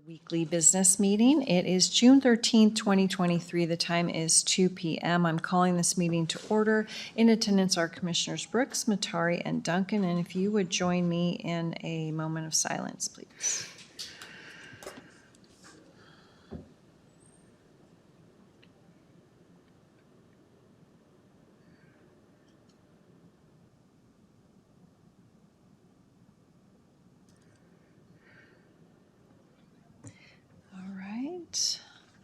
Weekly business meeting. It is June 13th, 2023. The time is 2 p.m. I'm calling this meeting to order. In attendance are Commissioners Brooks, Matari, and Duncan. And if you would join me in a moment of silence, please.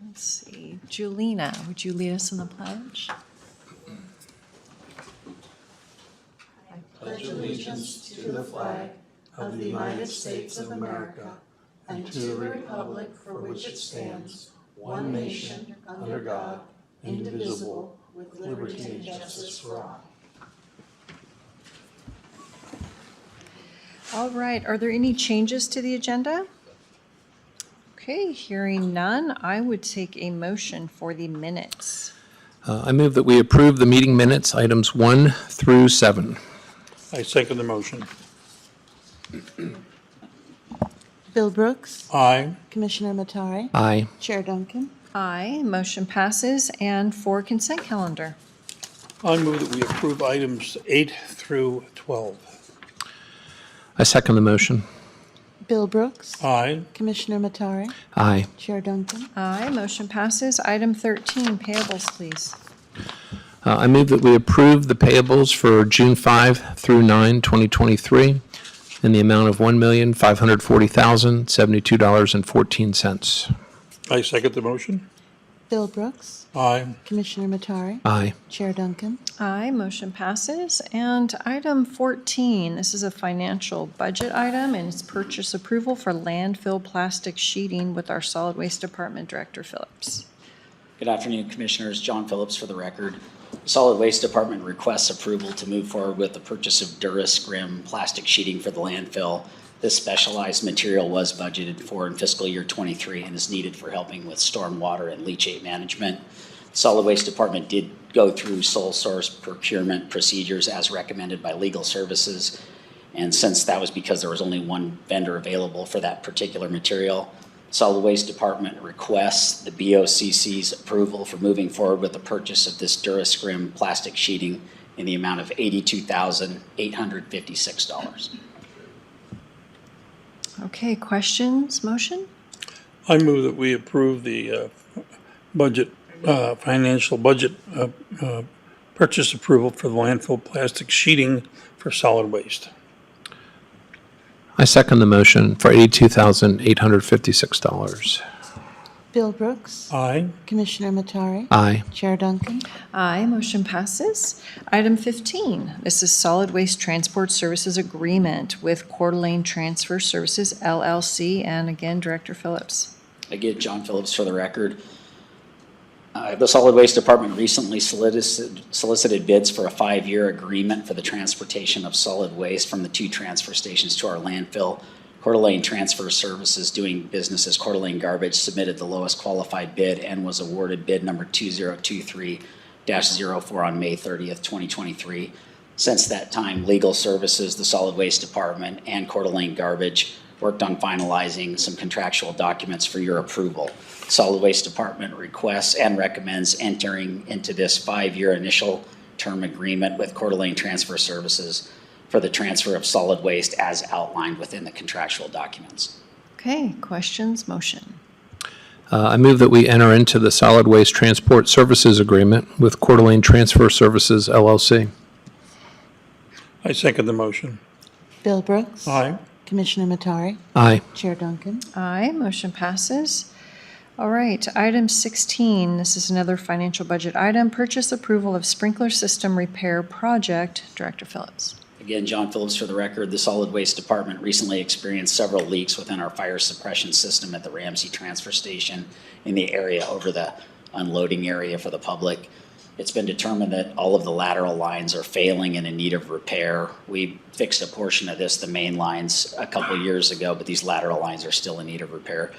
Let's see. Julina, would you lead us in the pledge? I pledge allegiance to the flag of the United States of America and to the republic for which it stands, one nation, under God, indivisible, with liberty and justice for all. All right. Are there any changes to the agenda? Okay, hearing none, I would take a motion for the minutes. I move that we approve the meeting minutes, items 1 through 7. I second the motion. Bill Brooks. Aye. Commissioner Matari. Aye. Chair Duncan. Aye, motion passes. And for consent calendar. I move that we approve items 8 through 12. I second the motion. Bill Brooks. Aye. Commissioner Matari. Aye. Chair Duncan. Aye, motion passes. Item 13, payables, please. I move that we approve the payables for June 5 through 9, 2023 in the amount of $1,540,072.14. I second the motion. Bill Brooks. Aye. Commissioner Matari. Aye. Chair Duncan. Aye, motion passes. And item 14, this is a financial budget item, and it's purchase approval for landfill plastic sheeting with our Solid Waste Department Director Phillips. Good afternoon, Commissioners. John Phillips for the record. Solid Waste Department requests approval to move forward with the purchase of Durascrim plastic sheeting for the landfill. This specialized material was budgeted for in fiscal year 23 and is needed for helping with stormwater and leachate management. Solid Waste Department did go through sole source procurement procedures as recommended by legal services. And since that was because there was only one vendor available for that particular material, Solid Waste Department requests the BOCC's approval for moving forward with the purchase of this Durascrim plastic sheeting in the amount of $82,856. Okay, questions, motion? I move that we approve the financial budget purchase approval for the landfill plastic sheeting for solid waste. I second the motion for $82,856. Bill Brooks. Aye. Commissioner Matari. Aye. Chair Duncan. Aye, motion passes. Item 15, this is Solid Waste Transport Services Agreement with Coeur d'Alene Transfer Services, LLC, and again, Director Phillips. Again, John Phillips for the record. The Solid Waste Department recently solicited bids for a 5-year agreement for the transportation of solid waste from the 2 transfer stations to our landfill. Coeur d'Alene Transfer Services, doing business as Coeur d'Alene Garbage, submitted the lowest qualified bid and was awarded bid number 2023-04 on May 30th, 2023. Since that time, Legal Services, the Solid Waste Department, and Coeur d'Alene Garbage worked on finalizing some contractual documents for your approval. Solid Waste Department requests and recommends entering into this 5-year initial term agreement with Coeur d'Alene Transfer Services for the transfer of solid waste as outlined within the contractual documents. Okay, questions, motion. I move that we enter into the Solid Waste Transport Services Agreement with Coeur d'Alene Transfer Services, LLC. I second the motion. Bill Brooks. Aye. Commissioner Matari. Aye. Chair Duncan. Aye, motion passes. All right, item 16, this is another financial budget item, purchase approval of sprinkler system repair project, Director Phillips. Again, John Phillips for the record. The Solid Waste Department recently experienced several leaks within our fire suppression system at the Ramsey Transfer Station in the area over the unloading area for the public. It's been determined that all of the lateral lines are failing and in need of repair. We fixed a portion of this, the main lines, a couple years ago, but these lateral lines are still in need of repair.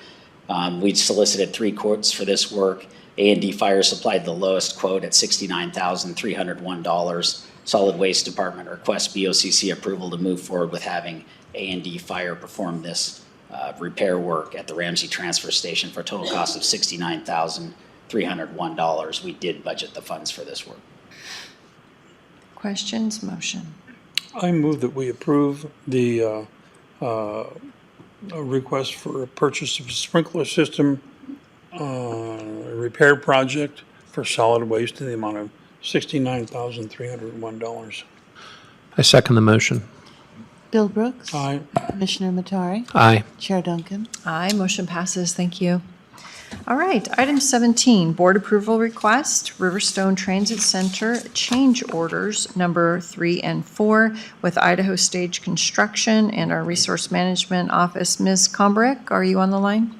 We solicited 3 quotes for this work. A&D Fire supplied the lowest quote at $69,301. Solid Waste Department requests BOCC approval to move forward with having A&D Fire perform this repair work at the Ramsey Transfer Station for a total cost of $69,301. We did budget the funds for this work. Questions, motion? I move that we approve the request for a purchase of a sprinkler system repair project for solid waste in the amount of $69,301. I second the motion. Bill Brooks. Aye. Commissioner Matari. Aye. Chair Duncan. Aye, motion passes. Thank you. All right, item 17, board approval request, Riverstone Transit Center change orders number 3 and 4 with Idaho Stage Construction and our Resource Management Office. Ms. Combrick, are you on the line?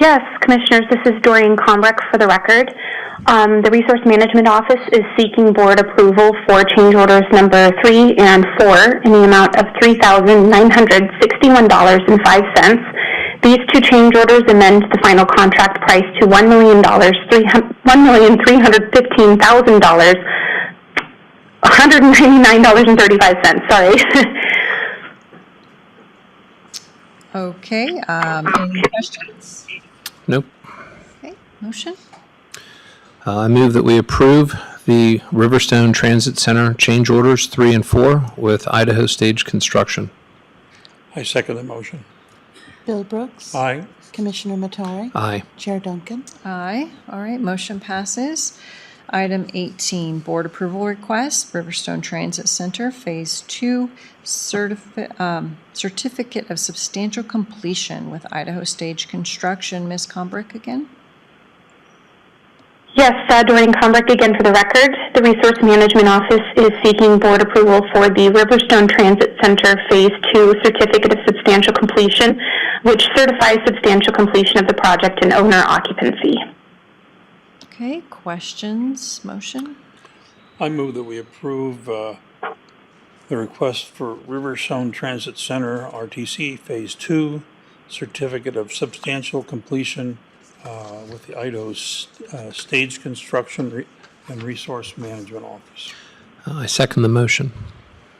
Yes, Commissioners, this is Doreen Combrick for the record. The Resource Management Office is seeking board approval for change orders number 3 and 4 in the amount of $3,961.05. These two change orders amend the final contract price to $1,315,000, $199.35, sorry. Okay, any questions? Nope. Okay, motion? I move that we approve the Riverstone Transit Center change orders 3 and 4 with Idaho Stage Construction. I second the motion. Bill Brooks. Aye. Commissioner Matari. Aye. Chair Duncan. Aye. All right, motion passes. Item 18, board approval request, Riverstone Transit Center, Phase 2, certificate of substantial completion with Idaho Stage Construction. Ms. Combrick again? Yes, Doreen Combrick again for the record. The Resource Management Office is seeking board approval for the Riverstone Transit Center Phase 2 Certificate of Substantial Completion, which certifies substantial completion of the project and owner occupancy. Okay, questions, motion? I move that we approve the request for Riverstone Transit Center, RTC, Phase 2, Certificate of Substantial Completion with the Idaho Stage Construction and Resource Management Office. I second the motion.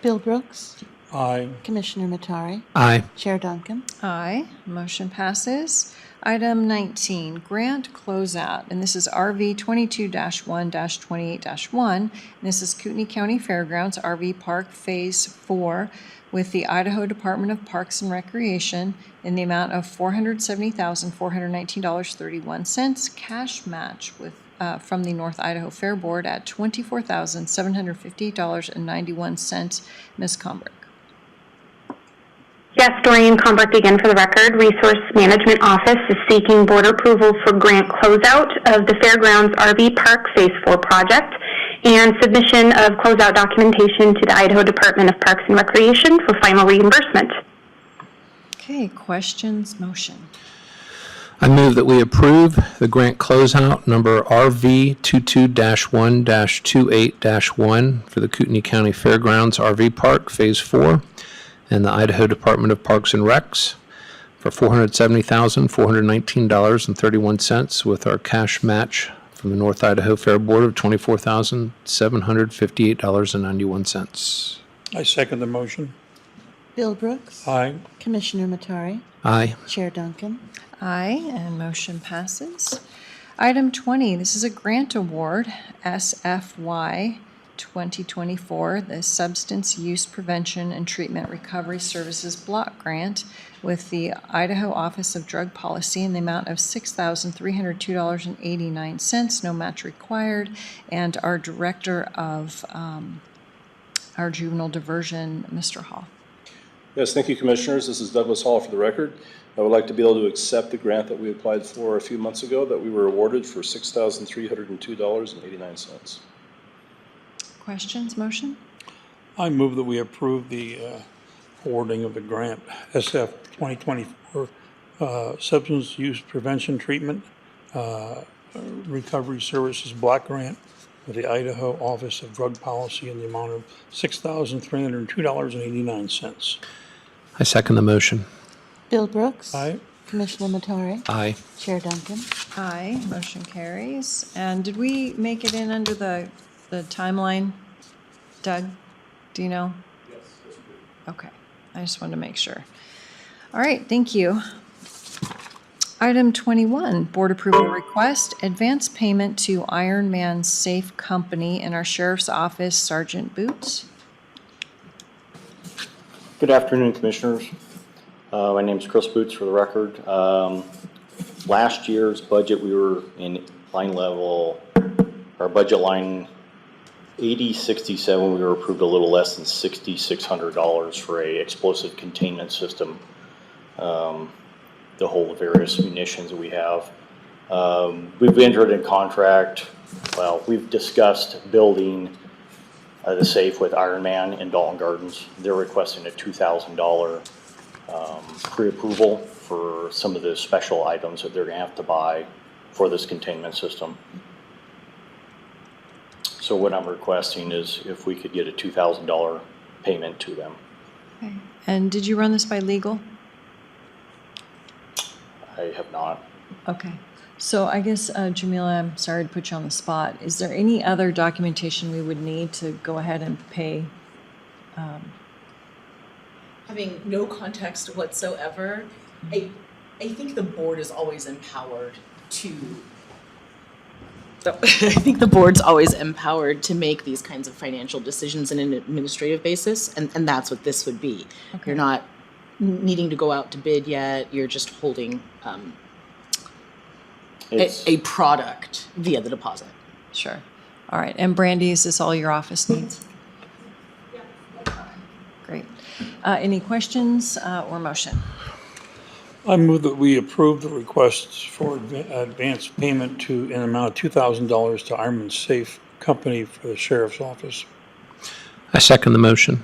Bill Brooks. Aye. Commissioner Matari. Aye. Chair Duncan. Aye, motion passes. Item 19, grant closeout, and this is RV 22-1-28-1. This is Kootenai County Fairgrounds RV Park Phase 4 with the Idaho Department of Parks and Recreation in the amount of $470,419.31, cash match with from the North Idaho Fair Board at $24,758.91. Ms. Combrick. Yes, Doreen Combrick again for the record. Resource Management Office is seeking board approval for grant closeout of the Fairgrounds RV Park Phase 4 project and submission of closeout documentation to the Idaho Department of Parks and Recreation for final reimbursement. Okay, questions, motion? I move that we approve the grant closeout number RV 22-1-28-1 for the Kootenai County Fairgrounds RV Park Phase 4 and the Idaho Department of Parks and Recs for $470,419.31 with our cash match from the North Idaho Fair Board of $24,758.91. I second the motion. Bill Brooks. Aye. Commissioner Matari. Aye. Chair Duncan. Aye, and motion passes. Item 20, this is a grant award, SFY 2024, the Substance Use Prevention and Treatment Recovery Services Block Grant with the Idaho Office of Drug Policy in the amount of $6,302.89, no match required, and our Director of our Juvenile Diversion, Mr. Hall. Yes, thank you, Commissioners. This is Douglas Hall for the record. I would like to be able to accept the grant that we applied for a few months ago that we were awarded for $6,302.89. Questions, motion? I move that we approve the awarding of the grant SF 2024 Substance Use Prevention Treatment Recovery Services Block Grant with the Idaho Office of Drug Policy in the amount of $6,302.89. I second the motion. Bill Brooks. Aye. Commissioner Matari. Aye. Chair Duncan. Aye, motion carries. And did we make it in under the timeline? Doug, do you know? Yes, that's good. Okay, I just wanted to make sure. All right, thank you. Item 21, board approval request, advance payment to Iron Man Safe Company in our sheriff's office, Sergeant Boots. Good afternoon, Commissioners. My name is Chris Boots, for the record. Last year's budget, we were in line level, our budget line 8067, we were approved a little less than $6,600 for a explosive containment system to hold the various munitions that we have. We've entered in contract, well, we've discussed building the safe with Iron Man in Dalton Gardens. They're requesting a $2,000 pre-approval for some of the special items that they're gonna have to buy for this containment system. So what I'm requesting is if we could get a $2,000 payment to them. Okay. And did you run this by legal? I have not. Okay. So I guess, Jamila, I'm sorry to put you on the spot. Is there any other documentation we would need to go ahead and pay? Having no context whatsoever, I think the board is always empowered to. I think the board's always empowered to make these kinds of financial decisions on an administrative basis, and that's what this would be. Okay. You're not needing to go out to bid yet. You're just holding a product via the deposit. Sure. All right. And Brandy, is this all your office needs? Great. Any questions or motion? I move that we approve the requests for advance payment to an amount of $2,000 to Ironman Safe Company for the Sheriff's Office. I second the motion.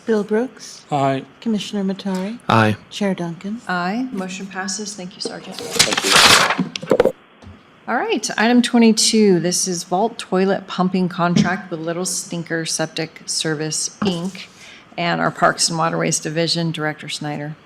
Bill Brooks. Aye. Commissioner Matari. Aye. Chair Duncan. Aye. Motion passes. Thank you, Sergeant. Thank you. All right. Item 22. This is vault toilet pumping contract with Little Stinker Septic Service, Inc., and our Parks and Waterways Division, Director Snyder.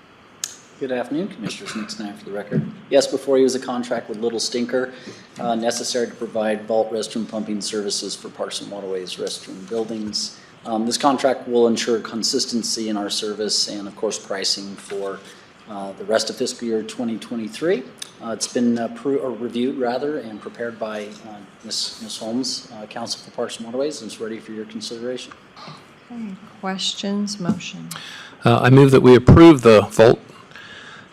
Good afternoon, Commissioners. Nick Snyder for the record. Yes, before you was a contract with Little Stinker, necessary to provide vault restroom pumping services for Parks and Waterways restroom buildings. This contract will ensure consistency in our service and, of course, pricing for the rest of fiscal year 2023. It's been reviewed, and prepared by Ms. Holmes, Counsel for Parks and Waterways, and it's ready for your consideration. Okay. Questions, motion? I move that we approve the vault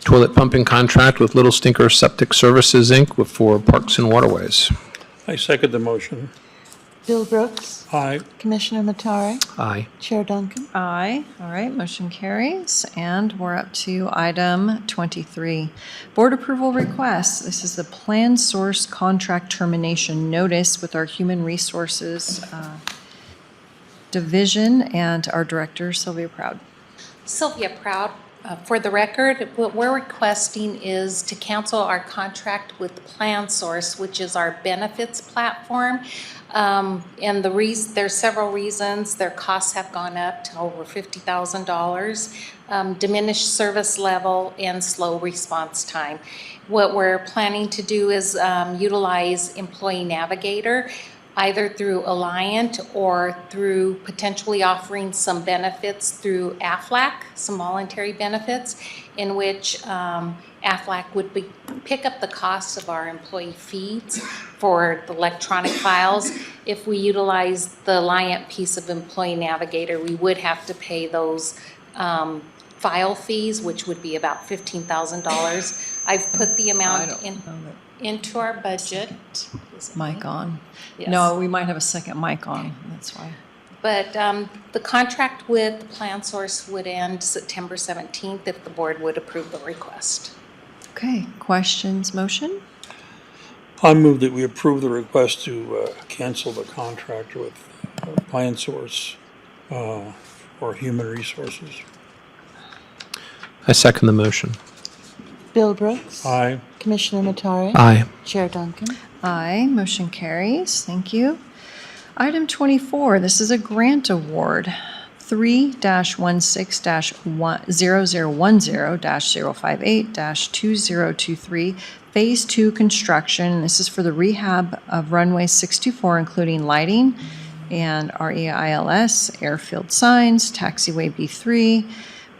toilet pumping contract with Little Stinker Septic Services, Inc. for Parks and Waterways. I second the motion. Bill Brooks. Aye. Commissioner Matari. Aye. Chair Duncan. Aye. All right, motion carries. And we're up to item 23. Board approval request. This is the plan source contract termination notice with our Human Resources Division and our Director, Sylvia Proud. Sylvia Proud. For the record, what we're requesting is to cancel our contract with PlanSource, which is our benefits platform. And there's several reasons. Their costs have gone up to over $50,000, diminished service level, and slow response time. What we're planning to do is utilize Employee Navigator, either through Alliant or through potentially offering some benefits through AFLAC, some voluntary benefits, in which AFLAC would pick up the cost of our employee feeds for the electronic files. If we utilize the Alliant piece of Employee Navigator, we would have to pay those file fees, which would be about $15,000. I've put the amount into our budget. Mic on. Yes. No, we might have a second mic on, that's why. But the contract with PlanSource would end September 17th if the board would approve the request. Okay, questions, motion? I move that we approve the request to cancel the contract with PlanSource for Human Resources. I second the motion. Bill Brooks. Aye. Commissioner Matari. Aye. Chair Duncan. Aye, motion carries. Thank you. Item 24, this is a grant award, 3-16-0010-058-2023, Phase 2 construction. This is for the rehab of runway 624, including lighting and REILS, airfield signs, taxiway B3,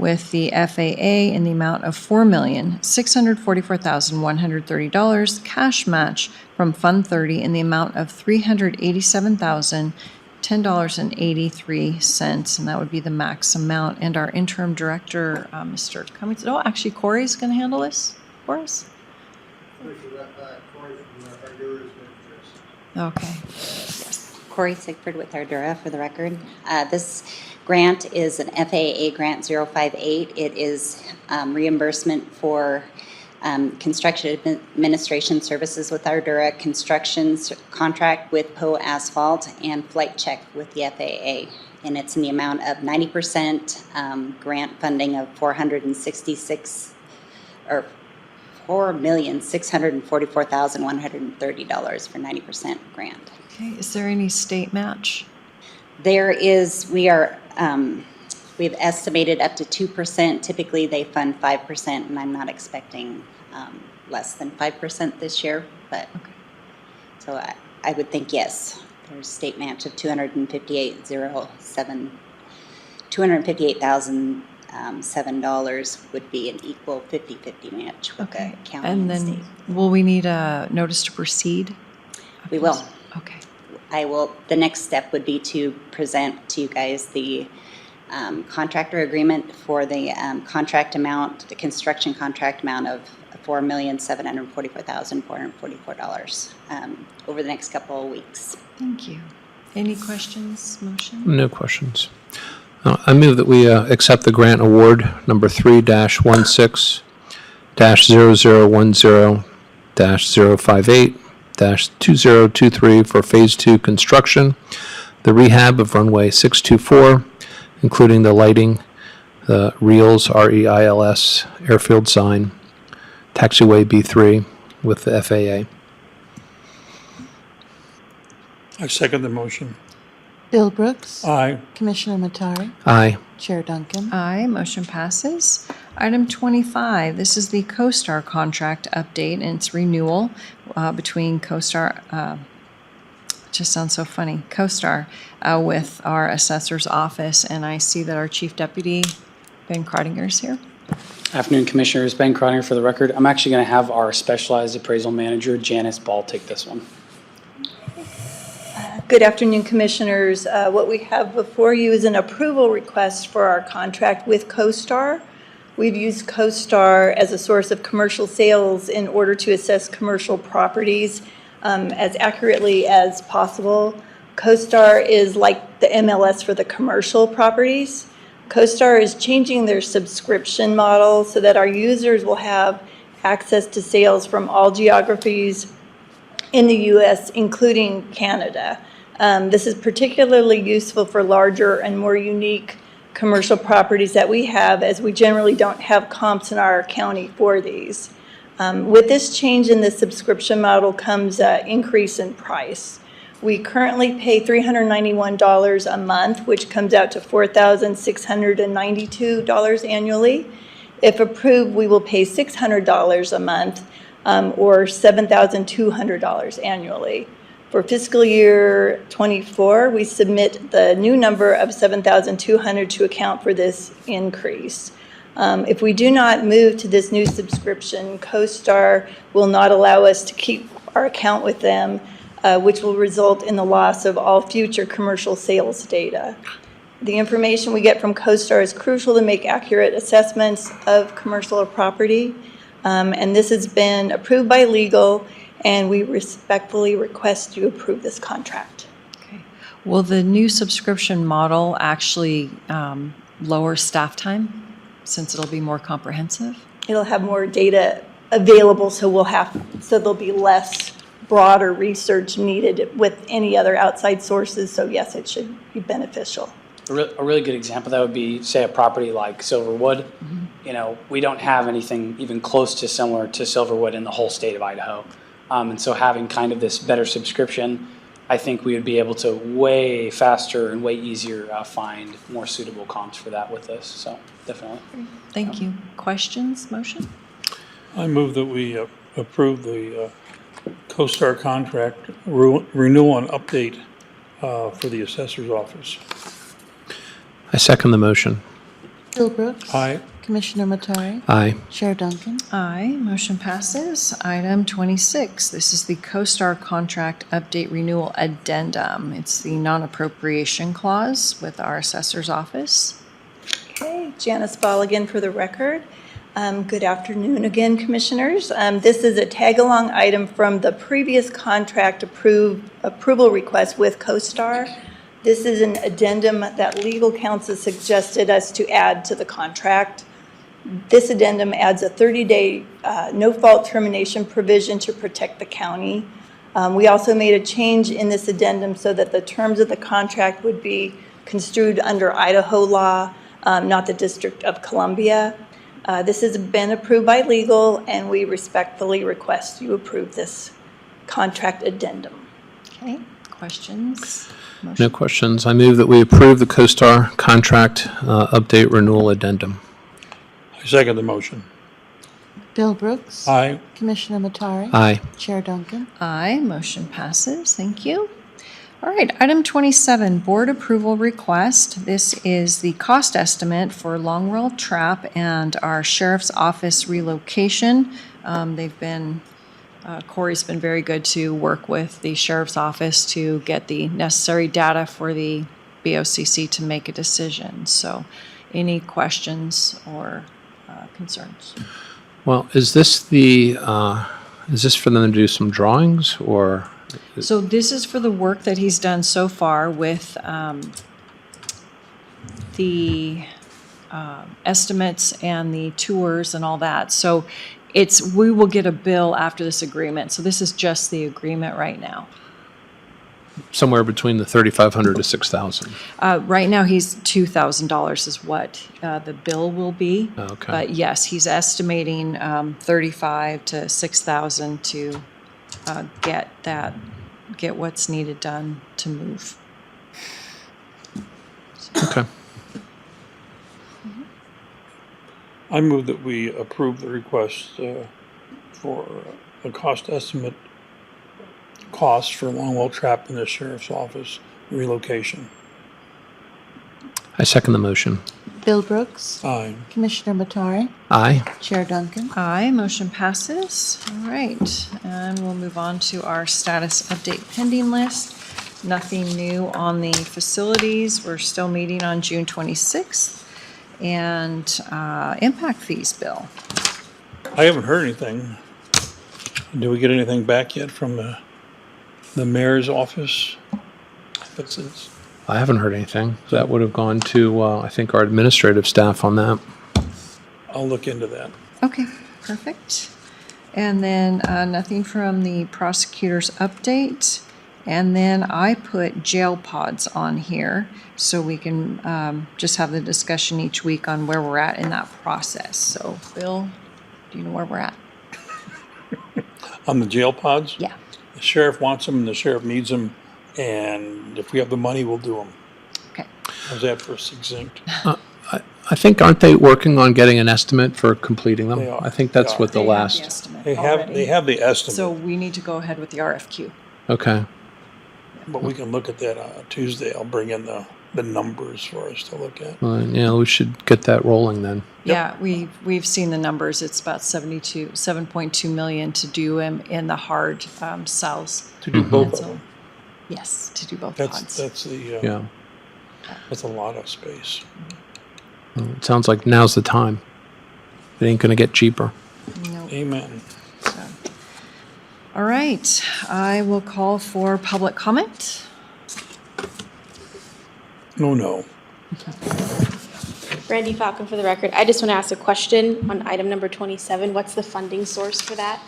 with the FAA in the amount of $4,644,130, cash match from Fund 30 in the amount of $387,010.83, and that would be the max amount. And our interim director, Mr. Cummings, oh, actually Corey's going to handle this for us? Okay. Corey Sigford with Ardura for the record. This grant is an FAA Grant 058. It is reimbursement for construction administration services with Ardura, construction contract with PO Asphalt, and flight check with the FAA. And it's in the amount of 90% grant funding of $4,644,130 for 90% grant. Okay, is there any state match? There is, we've estimated up to 2%. Typically, they fund 5%, and I'm not expecting less than 5% this year, but, so I would think yes. There's state match of $258,007 would be an equal 50-50 match with the county And and then state. will we need a notice to proceed? We will. Okay. The next step would be to present to you guys the contractor agreement for the contract amount, the construction contract amount of $4,744,444 over the next couple of weeks. Thank you. Any questions, motion? No questions. I move that we accept the grant award number 3-16-0010-058-2023 for Phase 2 construction, the rehab of runway 624, including the lighting, the REILS, R-E-I-L-S, airfield sign, taxiway B3 with the FAA. I second the motion. Bill Brooks. Aye. Commissioner Matari. Aye. Chair Duncan. Aye, motion passes. Item 25, this is the CoStar contract update, and it's renewal between CoStar, just sounds so funny, CoStar with our assessor's office, and I see that our Chief Deputy, Ben Crottinger, is here. Afternoon, Commissioners. Ben Crottinger for the record. I'm actually going to have our specialized appraisal manager, Janice Ball, take this one. Good afternoon, Commissioners. What we have before you is an approval request for our contract with CoStar. We've used CoStar as a source of commercial sales in order to assess commercial properties as accurately as possible. CoStar is like the MLS for the commercial properties. CoStar is changing their subscription model so that our users will have access to sales from all geographies in the U.S., including Canada. This is particularly useful for larger and more unique commercial properties that we have, as we generally don't have comps in our county for these. With this change in the subscription model comes an increase in price. We currently pay $391 a month, which comes out to $4,692 annually. If approved, we will pay $600 a month, or $7,200 annually. For fiscal year 24, we submit the new number of $7,200 to account for this increase. If we do not move to this new subscription, CoStar will not allow us to keep our account with them, which will result in the loss of all future commercial sales data. The information we get from CoStar is crucial to make accurate assessments of commercial property. And this has been approved by legal, and we respectfully request you approve this contract. Okay. Will the new subscription model actually lower staff time, since it'll be more comprehensive? It'll have more data available, so there'll be less broader research needed with any other outside sources. So yes, it should be beneficial. A really good example of that would be, say, a property like Silverwood. You know, we don't have anything even close to similar to Silverwood in the whole state of Idaho. And so having kind of this better subscription, I think we would be able to way faster and way easier find more suitable comps for that with this. So definitely. Thank you. Questions, motion? I move that we approve the CoStar contract renewal and update for the assessor's office. I second the motion. Bill Brooks. Aye. Commissioner Matari. Aye. Chair Duncan. Aye, motion passes. Item 26, this is the CoStar contract update renewal addendum. It's the non-appropriation clause with our assessor's office. Okay, Janice Ball again for the record. Good afternoon again, Commissioners. This is a tag-along item from the previous contract approval request with CoStar. This is an addendum that legal counsel suggested us to add to the contract. This addendum adds a 30-day no-fault termination provision to protect the county. We also made a change in this addendum so that the terms of the contract would be construed under Idaho law, not the District of Columbia. This has been approved by legal, and we respectfully request you approve this contract addendum. Okay, questions? No Motion. questions. I move that we approve the CoStar contract update renewal addendum. I second the motion. Bill Brooks. Aye. Commissioner Matari. Aye. Chair Duncan. Aye, motion passes. Thank you. All right, item 27, board approval request. This is the cost estimate for Longwell Trap and our sheriff's office relocation. Corey's been very good to work with the sheriff's office to get the necessary data for the BOCC to make a decision. So any questions or concerns? Well, is this for them to do some drawings or? So this is for the work that he's done so far with the estimates and the tours and all that. So we will get a bill after this agreement. So this is just the agreement right now. Somewhere between the 3,500 to 6,000. Right now, he's $2,000 is what the bill will be. Okay. But yes, he's estimating 35 to 6,000 to get what's needed done to move. Okay. I move that we approve the request for a cost estimate cost for Longwell Trap in the sheriff's office relocation. I second the motion. Bill Brooks. Aye. Commissioner Matari. Aye. Chair Duncan. Aye, motion passes. All right, and we'll move on to our status update pending list. Nothing new on the facilities. We're still meeting on June 26th. And impact fees bill. I haven't heard anything. Do we get anything back yet from the mayor's office? I haven't heard anything. That would have gone to, I think, our administrative staff on that. I'll look into that. Okay, perfect. And then nothing from the prosecutor's update. And then I put jail pods on here so we can just have the discussion each week on where we're at in that process. So, Bill, do you know where we're at? On the jail pods? Yeah. The sheriff wants them and the sheriff needs them, and if we have the money, we'll do them. Okay. How's that for succinct? I think, aren't they working on getting an estimate for completing them? They are. I think that's They what the They have the last, estimate They have already. the estimate. So we need to go ahead with the RFQ. okay. But we can look at that on Tuesday. I'll bring in the numbers for us to look at. Well, yeah, we should get that rolling then. Yeah, we've seen the numbers. It's about 7.2 million to do them in the hard cells. To do both of So- them. Yes, to do both That's pods. Yeah. that's a lot of space. Well, it sounds like now's the time. It ain't gonna get cheaper. No. Amen. So. All right, I will call for public comment. No. Randy Falcon for the record. I just want to ask a question on item number 27. What's the funding source for that?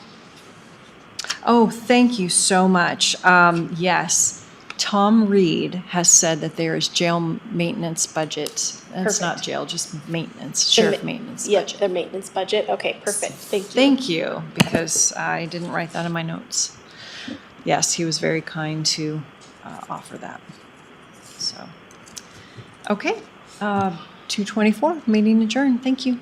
Oh, thank you so much. Yes, Tom Reed has said that there is jail maintenance budget. It's not Perfect. jail, just maintenance, The sheriff ma- maintenance Yep, budget. the maintenance budget. Okay, perfect. Thank you. Thank you, because I didn't write that in my notes. Yes, he was very kind to offer that. So, okay, 2:24, meeting adjourned. Thank you.